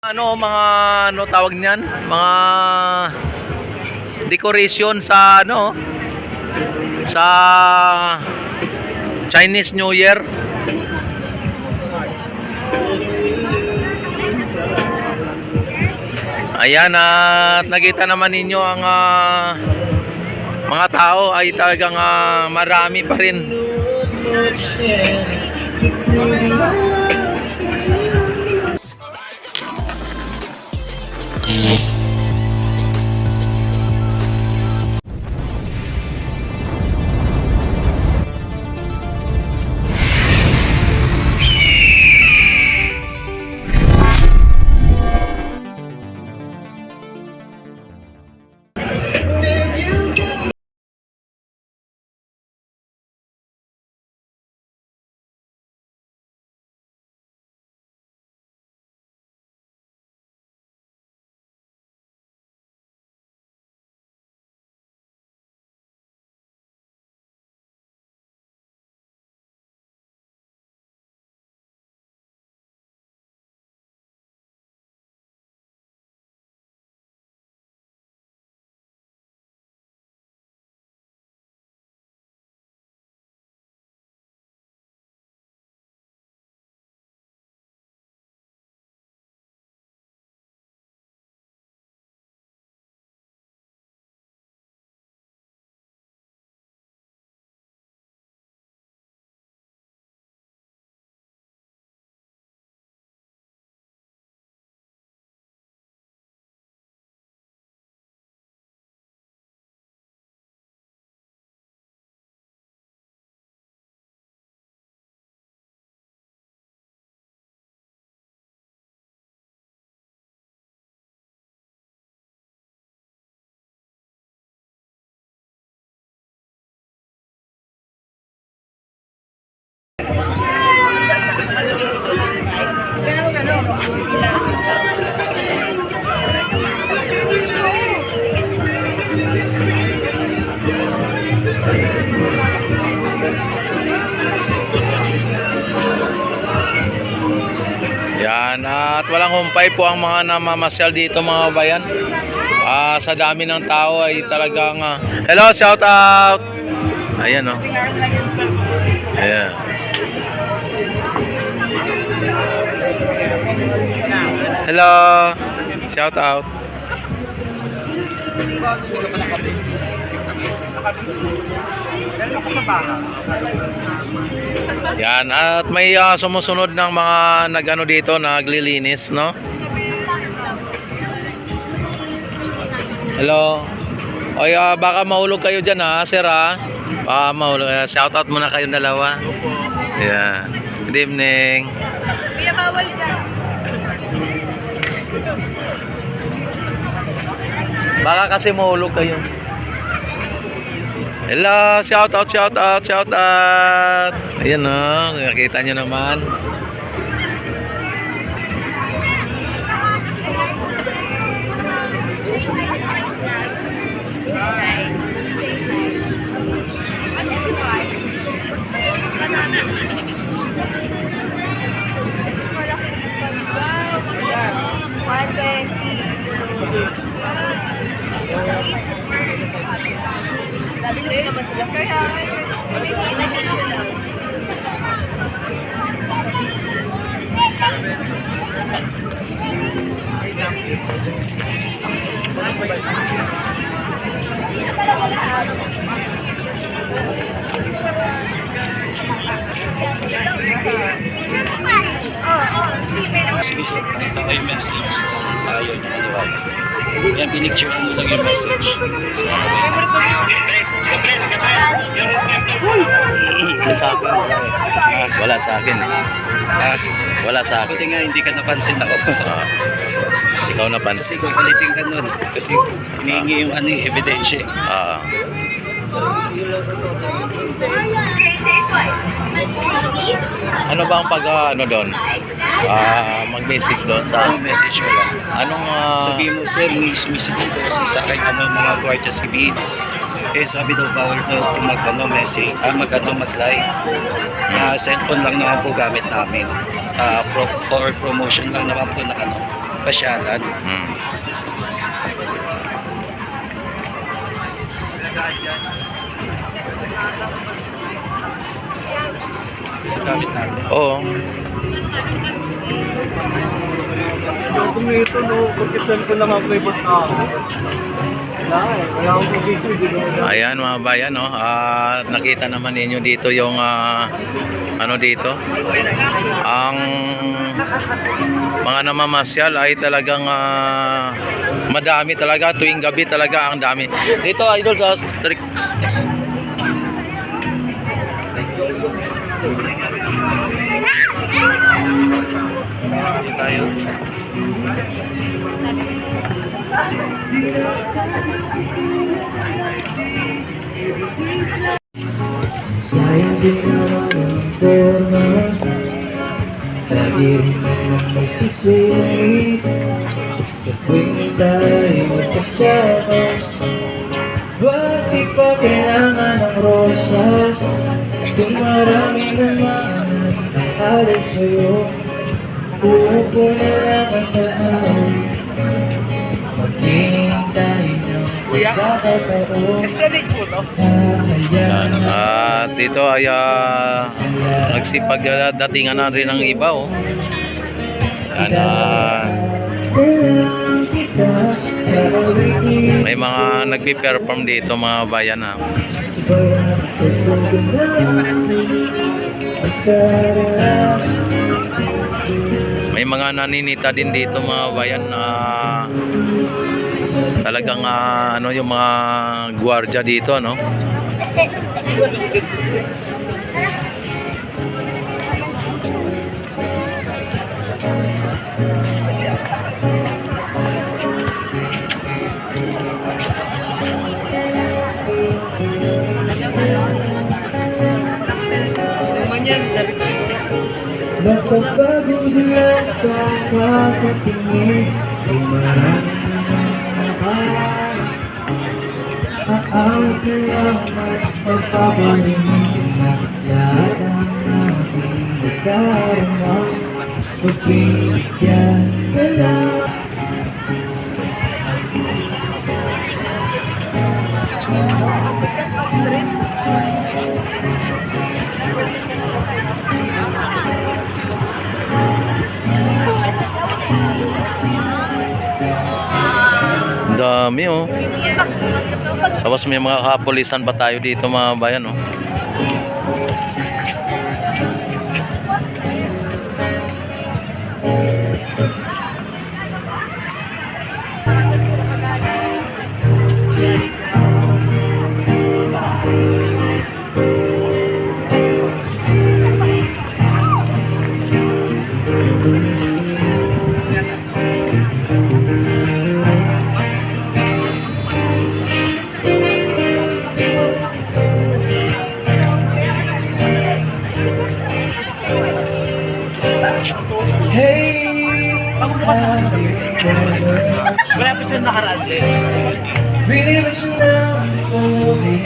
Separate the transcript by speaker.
Speaker 1: Mga tawag niyan? Mga decoration sa sa Chinese New Year. Ayan, at nakita naman ninyo ang mga tao ay talagang marami pa rin. Yan, at walang humpay po ang mga namamasyal dito, mga bayan. Sa dami ng tao ay talagang hello, shout out. Ayan, oh. Ayan. Hello, shout out. Yan, at may sumusunod ng mga nagano dito, naglilinis, no? Hello. Oy, baka mahulog kayo diyan, sir, Baka mahulog. Shout out muna kayong dalawa. Yeah. Good evening.
Speaker 2: Kuya, bawal dyan.
Speaker 1: Baka kasi mahulog kayo. Hello, shout out, shout out, shout out. Ayan, nakita nyo naman.
Speaker 2: Sabi naman sila, kaya kami
Speaker 3: Sige sir, nakita ko yung message. Ayaw niya maniwala. Yan, pinicturean mo lang yung message.
Speaker 1: Sa akin. Wala sa akin. Wala sa akin.
Speaker 3: Buti nga hindi ka napansin ako.
Speaker 1: Ikaw napansin.
Speaker 3: Kasi kukulitin ka nun. Kasi hinihingi yung ebidensya.
Speaker 1: Ano ba ang doon? Mag-message doon sa
Speaker 3: Message mo lang.
Speaker 1: anong
Speaker 3: Sabihin mo, sir, may sumisigil ko kasi sa akin mga gwardiya civil. Sabi daw bawal daw message, mag-live. Cellphone lang naman po gamit namin. For promotion lang naman po na pasyalan.
Speaker 1: Hmm.
Speaker 3: Gamit natin.
Speaker 1: Oo.
Speaker 4: Kung ito, no, porque cellphone lang ako may basta. Wala akong pag-video, di ba?
Speaker 1: Ayan mga bayan, no? Nakita naman ninyo dito yung ano dito. Ang mga namamasyal ay talagang madami talaga. Tuwing gabi talaga ang dami. Dito idol sa tricks. Tayo.
Speaker 5: Sayang din naman ang forma. Lagi rin naman may sisig sa tuwing tayo magkasama. Ba't di pa kailangan ng rosas kung marami naman ang alay sa'yo? Uupo na lang ang daan, maghihintay ng pagkakataon.
Speaker 1: Yan. At dito ay nagsipagdatingan na rin ang iba, oh. Yan, may mga nagpi-perform dito mga bayan, ha. May mga naninita din dito mga bayan na talagang ano yung mga gwardiya dito, no?
Speaker 5: Napagbago diyan sa kakatingin, ay marami naman aawit ka lang at magpapalimig na lahat ang aking magkarama. Magbibigyan ka lang.
Speaker 1: Dami, oh. Tapos may mga kapulisan pa tayo dito mga bayan, oh.
Speaker 5: Hey,
Speaker 4: Wala pa siya nakaraan, Lex.
Speaker 5: Binilis na ang phone,